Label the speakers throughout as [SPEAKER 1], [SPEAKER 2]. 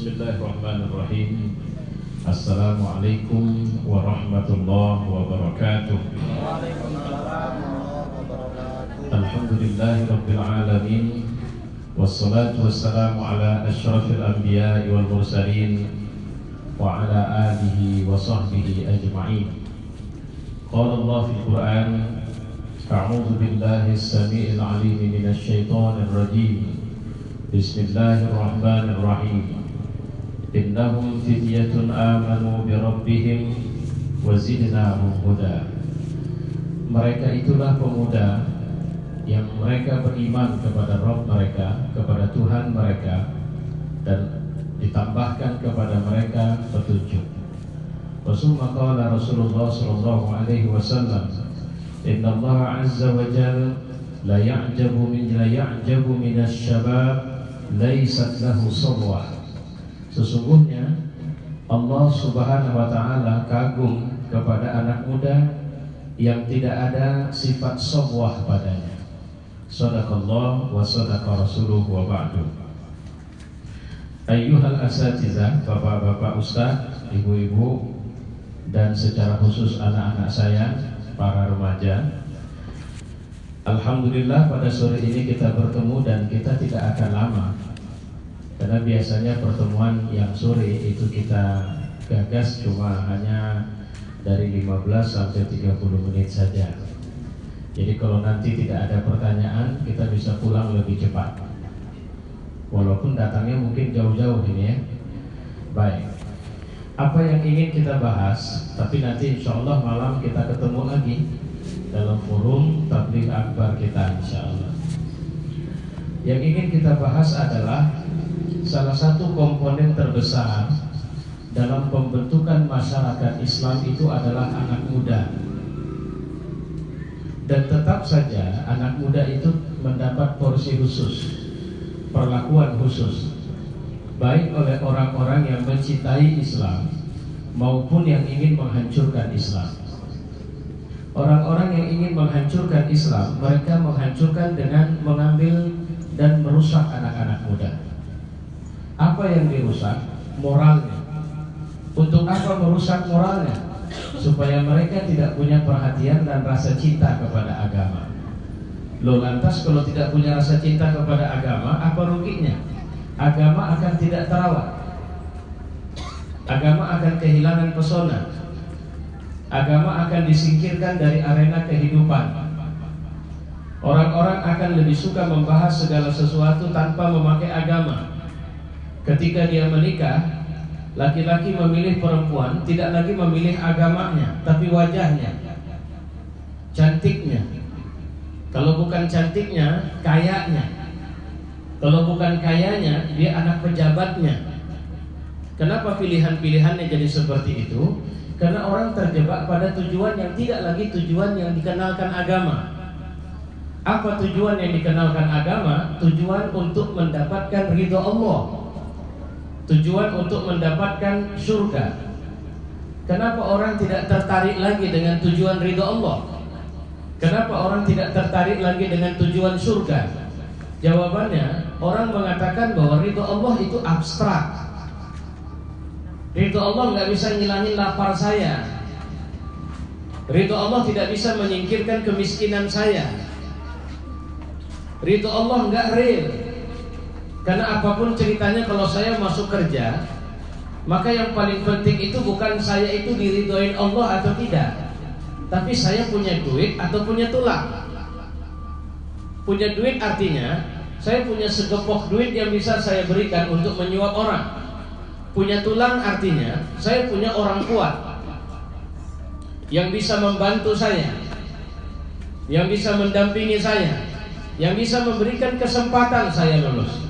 [SPEAKER 1] Bismillahirrahmanirrahim. Assalamualaikum warahmatullahi wabarakatuh. Alhamdulillahi rabbil alamin. Wassalatu wassalamu ala asyrafil anbiya'i wal mursalin wa ala alihi wa sahbihi ajma'in. Qala Allah fil Qur'an, a'udzu billahi as-sami'il 'alim minasy syaithanir rajim. Bismillahirrahmanirrahim. Innahum fityatun amanu bi rabbihim wa zidnahum huda. Mereka itulah pemuda yang mereka beriman kepada Rabb mereka, kepada Tuhan mereka, dan ditambahkan kepada mereka petunjuk. Rasulullah sallallahu alaihi wasallam, Inna Allah azza wa jalla la ya'jabu minasy-syabab laysat lahu sabwah. Sesungguhnya Allah subhanahu wa ta'ala kagum kepada anak muda yang tidak ada sifat sabwah padanya. Shadaqallah wa shadaqa rasuluhu wa ba'du. Ayyuhal asatizah, bapak-bapak ustaz, ibu-ibu, dan secara khusus anak-anak saya, para remaja, alhamdulillah pada sore ini kita bertemu dan kita tidak akan lama. Karena biasanya pertemuan yang sore itu kita gagas cuma hanya dari 15 sampai 30 menit saja. Jadi kalau nanti tidak ada pertanyaan, kita bisa pulang lebih cepat. Walaupun datangnya mungkin jauh-jauh ini ya. Baik. Apa yang ingin kita bahas, tapi nanti insya Allah malam kita ketemu lagi dalam forum tabligh akbar kita insya Allah. Yang ingin kita bahas adalah salah satu komponen terbesar dalam pembentukan masyarakat Islam itu adalah anak muda. Dan tetap saja anak muda itu mendapat porsi khusus, perlakuan khusus, baik oleh orang-orang yang mencintai Islam maupun yang ingin menghancurkan Islam. Orang-orang yang ingin menghancurkan Islam, mereka menghancurkan dengan mengambil dan merusak anak-anak muda. Apa yang dirusak? Moralnya. Untuk apa merusak moralnya? Supaya mereka tidak punya perhatian dan rasa cinta kepada agama. Loh, lantas kalau tidak punya rasa cinta kepada agama, apa ruginya? Agama akan tidak terawat. Agama akan kehilangan pesona. Agama akan disingkirkan dari arena kehidupan. Orang-orang akan lebih suka membahas segala sesuatu tanpa memakai agama. Ketika dia menikah, laki-laki memilih perempuan tidak lagi memilih agamanya, tapi wajahnya, cantiknya. Kalau bukan cantiknya, kayanya. Kalau bukan kayanya, dia anak pejabatnya. Kenapa pilihan-pilihannya jadi seperti itu? Karena orang terjebak pada tujuan yang tidak lagi tujuan yang dikenalkan agama. Apa tujuan yang dikenalkan agama? Tujuan untuk mendapatkan ridho Allah, tujuan untuk mendapatkan surga. Kenapa orang tidak tertarik lagi dengan tujuan ridho Allah? Kenapa orang tidak tertarik lagi dengan tujuan surga? Jawabannya, orang mengatakan bahwa ridho Allah itu abstrak. Ridho Allah nggak bisa ngilangin lapar saya. Ridho Allah tidak bisa menyingkirkan kemiskinan saya. Ridho Allah nggak real. Karena apapun ceritanya, kalau saya masuk kerja, maka yang paling penting itu bukan saya itu diridhoin Allah atau tidak, tapi saya punya duit atau punya tulang. Punya duit artinya saya punya segepok duit yang bisa saya berikan untuk menyuap orang. Punya tulang artinya saya punya orang kuat yang bisa membantu saya, yang bisa mendampingi saya, yang bisa memberikan kesempatan saya lulus.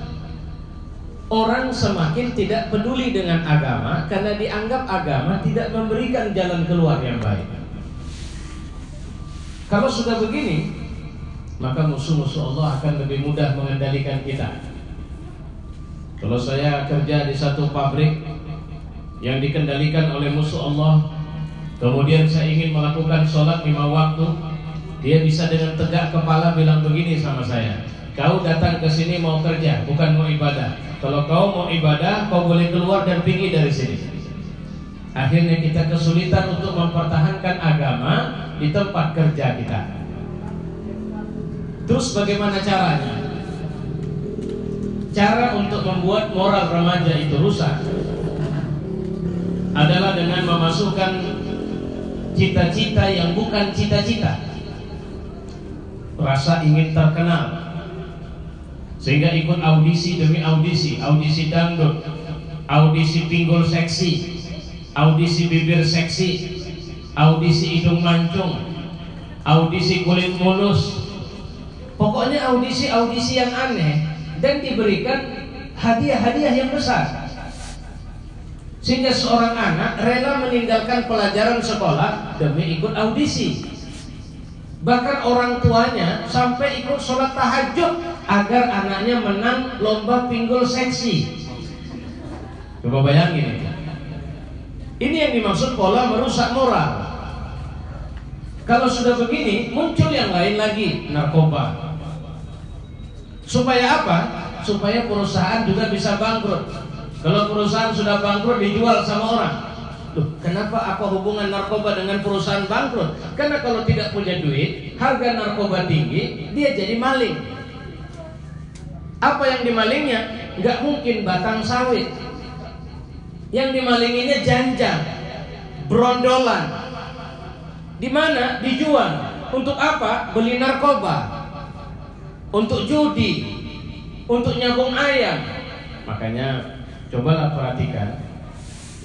[SPEAKER 1] Orang semakin tidak peduli dengan agama karena dianggap agama tidak memberikan jalan keluar yang baik. Kalau sudah begini, maka musuh-musuh Allah akan lebih mudah mengendalikan kita. Kalau saya kerja di satu pabrik yang dikendalikan oleh musuh Allah, kemudian saya ingin melakukan sholat 5 waktu, dia bisa dengan tegak kepala bilang begini sama saya, Kau datang ke sini mau kerja, bukan mau ibadah. Kalau kau mau ibadah, kau boleh keluar dan pergi dari sini. Akhirnya kita kesulitan untuk mempertahankan agama di tempat kerja kita. Terus bagaimana caranya? Cara untuk membuat moral remaja itu rusak adalah dengan memasukkan cita-cita yang bukan cita-cita. Rasa ingin terkenal, sehingga ikut audisi demi audisi. Audisi dangdut, audisi pinggul seksi, audisi bibir seksi, audisi hidung mancung, audisi kulit mulus. Pokoknya audisi-audisi yang aneh, dan diberikan hadiah-hadiah yang besar, sehingga seorang anak rela meninggalkan pelajaran sekolah demi ikut audisi. Bahkan orang tuanya sampai ikut sholat tahajud agar anaknya menang lomba pinggul seksi. Coba bayangin itu. Ini yang dimaksud pola merusak moral. Kalau sudah begini, muncul yang lain lagi, narkoba. Supaya apa? Supaya perusahaan juga bisa bangkrut. Kalau perusahaan sudah bangkrut, dijual sama orang. Loh, kenapa apa hubungan narkoba dengan perusahaan bangkrut? Karena kalau tidak punya duit, harga narkoba tinggi, dia jadi maling. Apa yang dimalingnya? Nggak mungkin batang sawit. Yang dimalinginya janjang, brondolan. Di mana? Dijual. Untuk apa? Beli narkoba. Untuk judi, untuk nyabung ayam. Makanya cobalah perhatikan,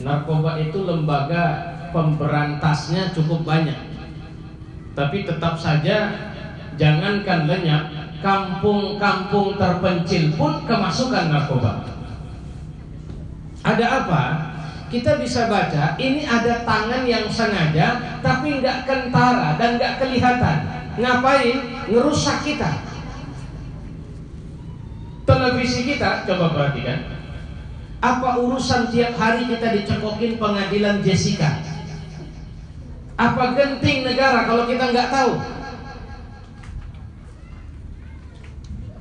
[SPEAKER 1] narkoba itu lembaga pemberantasnya cukup banyak, tapi tetap saja jangankan lenyap, kampung-kampung terpencil pun kemasukan narkoba. Ada apa? Kita bisa baca, ini ada tangan yang sengaja tapi nggak kentara dan nggak kelihatan. Ngapain? Ngerusak kita. Televisi kita, coba perhatikan, apa urusan tiap hari kita dicekokin pengadilan Jessica? Apa genting negara kalau kita nggak tahu?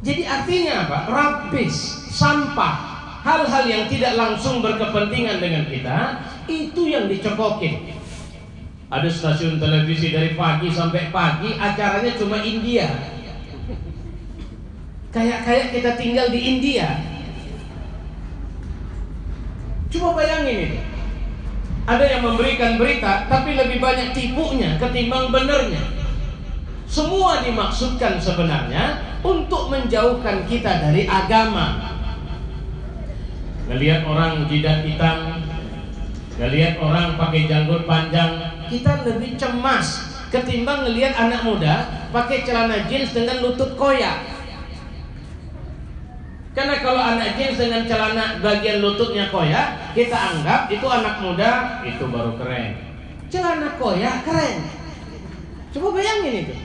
[SPEAKER 1] Jadi artinya apa? Rubbish, sampah, hal-hal yang tidak langsung berkepentingan dengan kita, itu yang dicekokin. Ada stasiun televisi dari pagi sampai pagi, acaranya cuma India. Kayak kita tinggal di India. Coba bayangin ini. Ada yang memberikan berita, tapi lebih banyak tipunya ketimbang benernya. Semua dimaksudkan sebenarnya untuk menjauhkan kita dari agama. Ngelihat orang jidat hitam, ngelihat orang pakai janggut panjang, kita lebih cemas ketimbang ngelihat anak muda pakai celana jeans dengan lutut koyak. Karena kalau anak jeans dengan celana bagian lututnya koyak, kita anggap itu anak muda, itu baru keren. Celana koyak keren. Coba bayangin itu.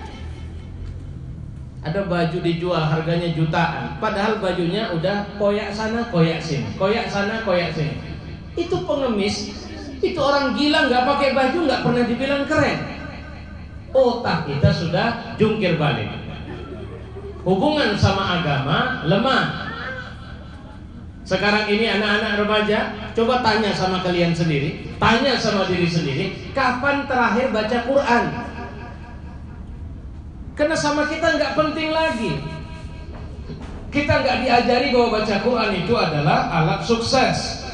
[SPEAKER 1] Ada baju dijual harganya jutaan, padahal bajunya udah koyak sana koyak sini, koyak sana koyak sini. Itu pengemis, itu orang gila, nggak pakai baju nggak pernah dibilang keren. Otak kita sudah jungkir balik. Hubungan sama agama lemah. Sekarang ini anak-anak remaja, coba tanya sama kalian sendiri, tanya sama diri sendiri, kapan terakhir baca Quran? Karena sama kita nggak penting lagi. Kita nggak diajari bahwa baca Quran itu adalah alat sukses.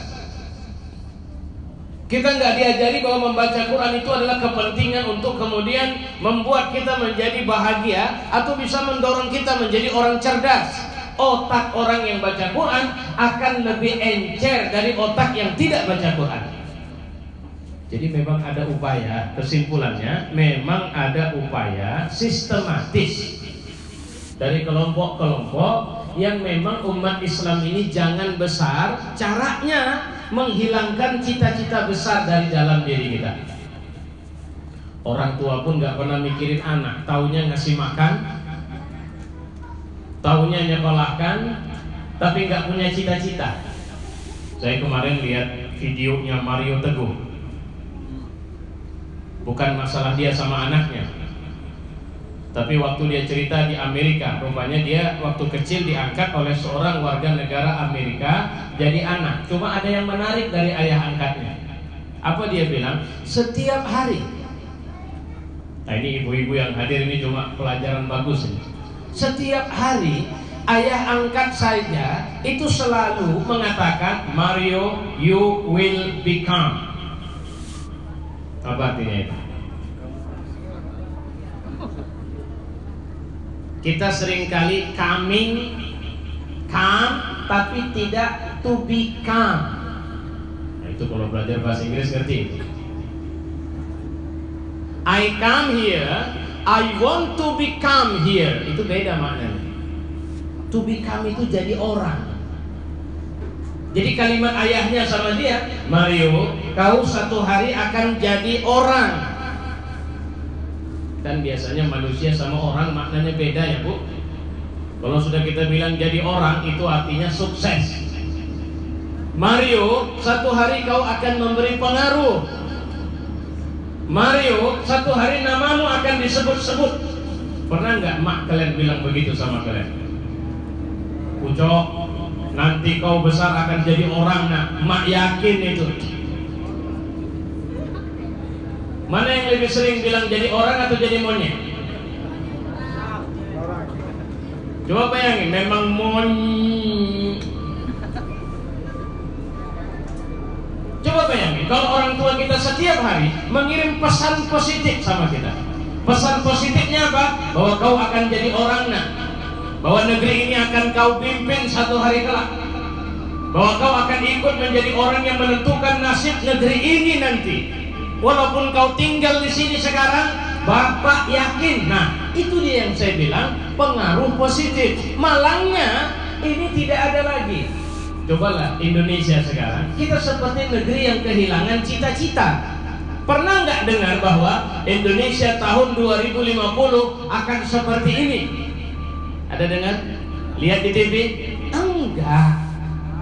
[SPEAKER 1] Kita nggak diajari bahwa membaca Quran itu adalah kepentingan untuk kemudian membuat kita menjadi bahagia atau bisa mendorong kita menjadi orang cerdas. Otak orang yang baca Quran akan lebih encer dari otak yang tidak baca Quran. Jadi memang ada upaya, kesimpulannya memang ada upaya sistematis dari kelompok-kelompok yang memang umat Islam ini jangan besar, caranya menghilangkan cita-cita besar dari dalam diri kita. Orang tua pun gak pernah mikirin anak, taunya ngasih makan, taunya nyekolahkan, tapi nggak punya cita-cita. Saya kemarin lihat videonya Mario Teguh. Bukan masalah dia sama anaknya, Tapi waktu dia cerita di Amerika, rupanya dia waktu kecil diangkat oleh seorang warga negara Amerika jadi anak. Cuma ada yang menarik dari ayah angkatnya. Apa dia bilang? Setiap hari. Nah, ini ibu-ibu yang hadir ini cuma pelajaran bagus ini. Setiap hari ayah angkat saya itu selalu mengatakan, Mario, you will become. Apa artinya itu? Kita seringkali come, tapi tidak to become. Nah, itu kalau belajar bahasa Inggris ngerti itu. I come here, I want to become here. Itu beda maknanya. To become itu jadi orang. Jadi kalimat ayahnya sama dia, Mario, kau satu hari akan jadi orang. Dan biasanya manusia sama orang maknanya beda ya Bu. Kalau sudah kita bilang jadi orang, itu artinya sukses. Mario, satu hari kau akan memberi pengaruh. Mario, satu hari namamu akan disebut-sebut. Pernah nggak mak kalian bilang begitu sama kalian? Ucok, nanti kau besar akan jadi orang. Nah, mak yakin itu. Mana yang lebih sering bilang jadi orang atau jadi monyet? Coba bayangin, memang monyet. Coba bayangin, kalau orang tua kita setiap hari mengirim pesan positif sama kita. Pesan positifnya apa? Bahwa kau akan jadi orang, nah. Bahwa negeri ini akan kau pimpin satu hari kelak. Bahwa kau akan ikut menjadi orang yang menentukan nasib negeri ini nanti. Walaupun kau tinggal di sini sekarang, Bapak yakin. Nah, itu dia yang saya bilang pengaruh positif. Malangnya ini tidak ada lagi. Cobalah Indonesia sekarang, kita seperti negeri yang kehilangan cita-cita. Pernah nggak dengar bahwa Indonesia tahun 2050 akan seperti ini? Ada dengar? Lihat di TV? Enggak.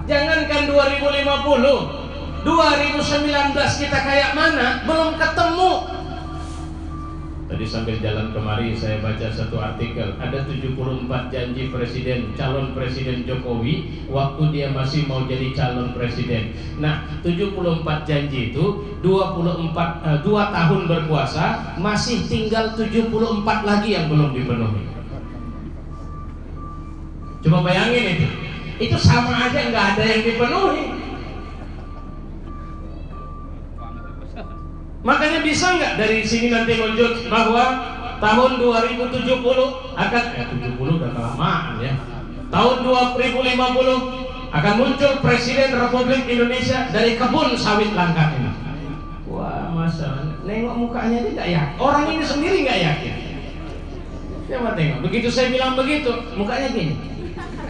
[SPEAKER 1] Jangankan 2050, 2019 kita kayak mana? Belum ketemu. Tadi sambil jalan kemari saya baca satu artikel, ada 74 janji presiden, calon presiden Jokowi waktu dia masih mau jadi calon presiden. Nah, 74 janji itu 2 tahun berkuasa, masih tinggal 74 lagi yang belum dipenuhi. Coba bayangin itu sama aja nggak ada yang dipenuhi. Makanya bisa nggak dari sini nanti muncul bahwa tahun 2070 akan 70 udah kelamaan ya. Tahun 2050 akan muncul Presiden Republik Indonesia dari kebun sawit langka ini. Wah, masa nengok mukanya dia nggak yakin. Orang ini sendiri nggak yakin. Coba tengok. Begitu saya bilang begitu, mukanya gini.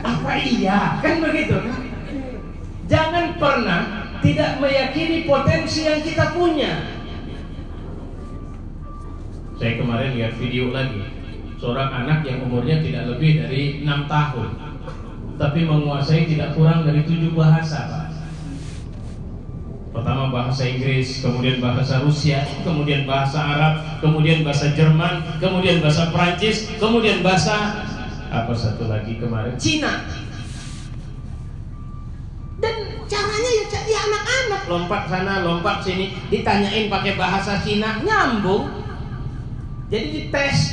[SPEAKER 1] Apa iya? Kan begitu. Jangan pernah tidak meyakini potensi yang kita punya. Saya kemarin lihat video lagi, seorang anak yang umurnya tidak lebih dari 6 tahun, tapi menguasai tidak kurang dari 7 bahasa, Pak. Pertama bahasa Inggris, kemudian bahasa Rusia, kemudian bahasa Arab, kemudian bahasa Jerman, kemudian bahasa Prancis, kemudian bahasa apa satu lagi kemarin? Cina. Dan caranya ya anak-anak lompat sana, lompat sini, ditanyain pakai bahasa Cina, nyambung. Jadi dites,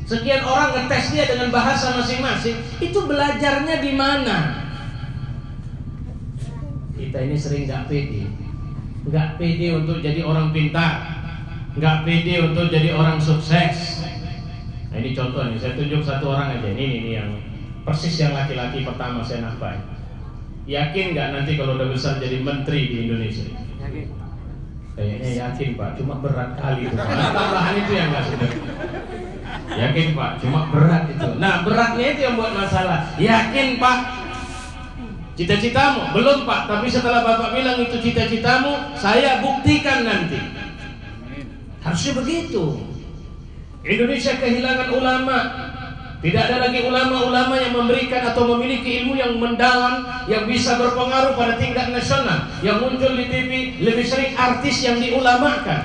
[SPEAKER 1] sekian orang ngetes dia dengan bahasa masing-masing. Itu belajarnya di mana? Kita ini sering nggak pede untuk jadi orang pintar, nggak pede untuk jadi orang sukses. Nah, ini contoh nih, saya tunjuk satu orang aja. Ini yang persis yang laki-laki pertama saya nampak. Yakin nggak nanti kalau udah besar jadi menteri di Indonesia? Kayaknya yakin Pak, cuma berat kali itu. Tambahan itu yang nggak sudah. Yakin Pak, cuma berat itu. Nah, beratnya itu yang buat masalah. Yakin Pak, cita-citamu? Belum Pak, tapi setelah Bapak bilang itu cita-citamu, saya buktikan nanti. Harusnya begitu. Indonesia kehilangan ulama. Tidak ada lagi ulama-ulama yang memberikan atau memiliki ilmu yang mendalam, yang bisa berpengaruh pada tingkat nasional. Yang muncul di TV lebih sering artis yang diulamakan.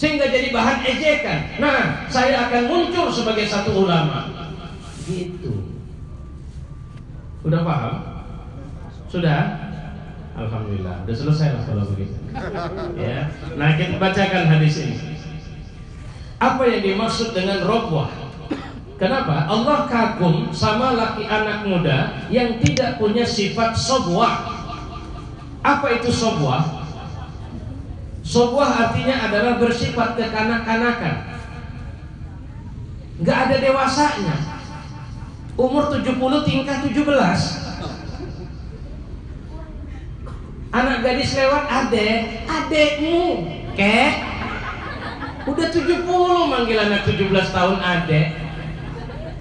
[SPEAKER 1] sehingga jadi bahan ejekan. Nah, saya akan muncul sebagai satu ulama. Gitu. Udah paham? Sudah? Alhamdulillah, udah selesai lah kalau begitu. Ya. Nah, kita bacakan hadis ini. Apa yang dimaksud dengan robwah? Kenapa? Allah kagum sama laki anak muda yang tidak punya sifat sobwah. Apa itu sobwah? Sobwah artinya adalah bersifat kekanak-kanakan, nggak ada dewasanya. Umur 70 tingkah 17. Anak gadis lewat, adekmu, kek. Udah 70 manggil anak 17 tahun adek.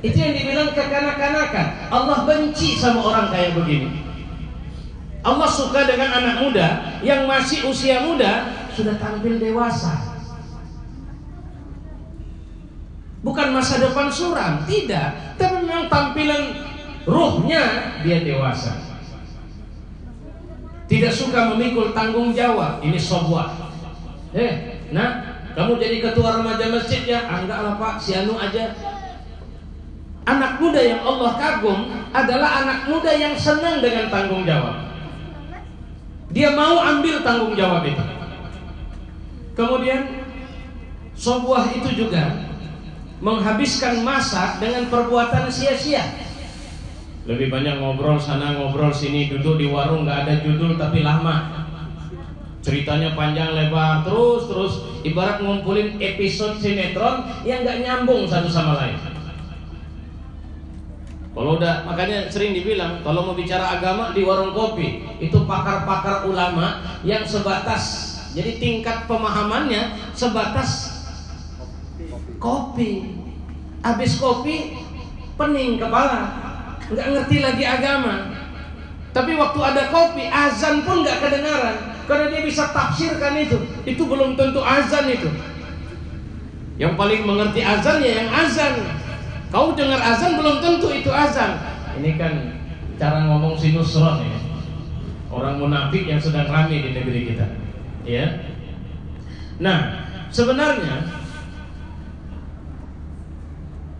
[SPEAKER 1] Itu yang dibilang kekanak-kanakan. Allah benci sama orang kayak begini. Allah suka dengan anak muda yang masih usia muda sudah tampil dewasa. Bukan masa depan suram, tidak. Tapi memang tampilan ruhnya dia dewasa. Tidak suka memikul tanggung jawab. Ini sobwah. Nah, kamu jadi ketua remaja masjid ya? Enggak lah Pak, si Anu aja. Anak muda yang Allah kagum adalah anak muda yang senang dengan tanggung jawab. Dia mau ambil tanggung jawab itu. Kemudian sobwah itu juga menghabiskan masa dengan perbuatan sia-sia. Lebih banyak ngobrol sana ngobrol sini, duduk di warung nggak ada judul tapi lama. Ceritanya panjang lebar terus ibarat ngumpulin episode sinetron yang nggak nyambung satu sama lain. Kalau udah, makanya sering dibilang kalau mau bicara agama di warung kopi itu pakar-pakar ulama yang sebatas, jadi tingkat pemahamannya sebatas kopi. Habis kopi pening kepala, nggak ngerti lagi agama. Tapi waktu ada kopi, azan pun nggak kedengaran karena dia bisa tafsirkan itu. Itu belum tentu azan itu. Yang paling mengerti azan ya yang azan. Kau dengar azan belum tentu itu azan. Ini kan cara ngomong sinusron ya. Orang munafik yang sedang ramai di negeri kita. Ya. Nah, sebenarnya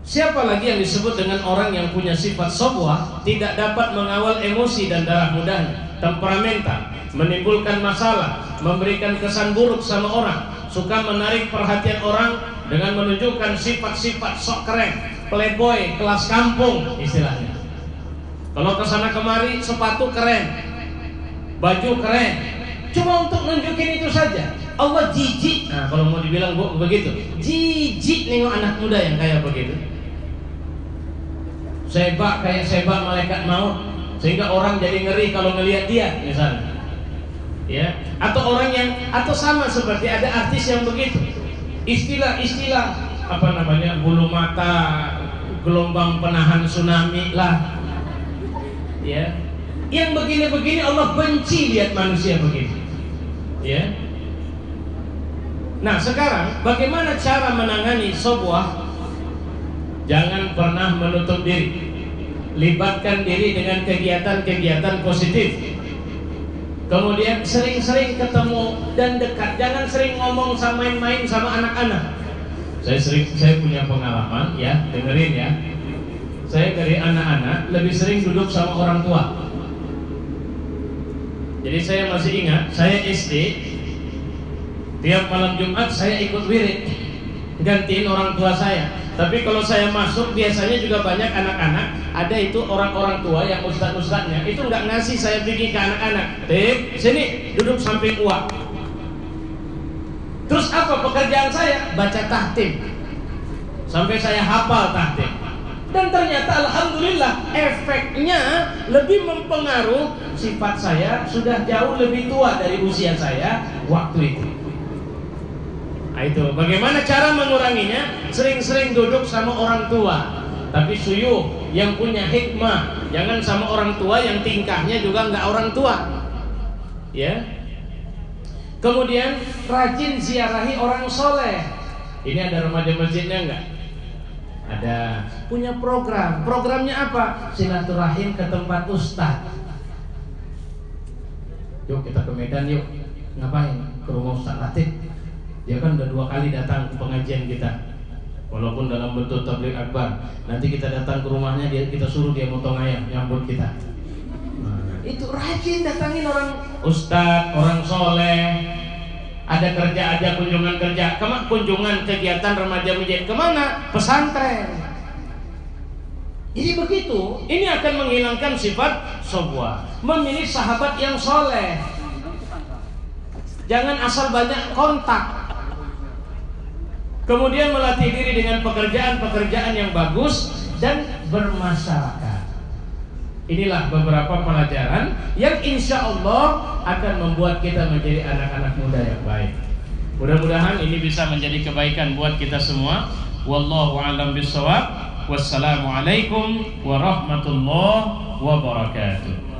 [SPEAKER 1] siapa lagi yang disebut dengan orang yang punya sifat sobwah, tidak dapat mengawal emosi dan darah mudahnya, temperamental, menimbulkan masalah, memberikan kesan buruk sama orang, suka menarik perhatian orang dengan menunjukkan sifat-sifat sok keren, playboy, kelas kampung istilahnya. Kalau kesana kemari sepatu keren, baju keren, cuma untuk nunjukin itu saja. Allah jijik. Nah, kalau mau dibilang begitu, jijik nengok anak muda yang kayak begitu. Sebab kayak sebab malaikat maut, sehingga orang jadi ngeri kalau ngelihat dia misalnya. Ya, atau orang yang, atau sama seperti ada artis yang begitu. Istilah-istilah apa namanya, bulu mata, gelombang penahan tsunami lah. Ya. Yang begini-begini Allah benci lihat manusia begitu. Ya. Nah, sekarang bagaimana cara menangani sobwah? Jangan pernah menutup diri. Libatkan diri dengan kegiatan-kegiatan positif. Kemudian sering-sering ketemu dan dekat. Jangan sering ngomong sama main-main sama anak-anak. Saya punya pengalaman ya, dengerin ya. Saya dari anak-anak lebih sering duduk sama orang tua. Jadi saya masih ingat, saya SD, tiap malam Jumat saya ikut wirid, gantiin orang tua saya. Tapi kalau saya masuk biasanya juga banyak anak-anak, ada itu orang-orang tua yang ustadz-ustadznya itu nggak ngasih saya pergi ke anak-anak. Sini duduk samping uak. Terus apa pekerjaan saya? Baca tahtim sampai saya hafal tahtim. Dan ternyata alhamdulillah efeknya lebih mempengaruhi sifat saya sudah jauh lebih tua dari usia saya waktu itu. Nah, itu bagaimana cara menguranginya? Sering-sering duduk sama orang tua, tapi suyuh yang punya hikmah. Jangan sama orang tua yang tingkahnya juga nggak orang tua. Ya. Kemudian rajin ziarahi orang soleh. Ini ada remaja masjidnya nggak? Ada. Punya program. Programnya apa? Silaturahim ke tempat ustadz. Yuk kita ke Medan yuk. Ngapain? Ke rumah Ustadz Latif. Dia kan udah 2 kali datang ke pengajian kita, walaupun dalam bentuk tabligh akbar. Nanti kita datang ke rumahnya, kita suruh dia motong ayam nyambut kita. Nah, itu rajin datangin orang ustadz, orang soleh. Ada kerja aja, kunjungan kerja. Kunjungan kegiatan remaja masjid kemana? Pesantren. Jadi begitu. Ini akan menghilangkan sifat sohbah. Memilih sahabat yang soleh. Jangan asal banyak kontak. Kemudian melatih diri dengan pekerjaan-pekerjaan yang bagus dan bermasyarakat. Inilah beberapa pelajaran yang insya Allah akan membuat kita menjadi anak-anak muda yang baik. Mudah-mudahan ini bisa menjadi kebaikan buat kita semua. Wallahu a'lam bishawab. Wassalamualaikum warahmatullahi wabarakatuh.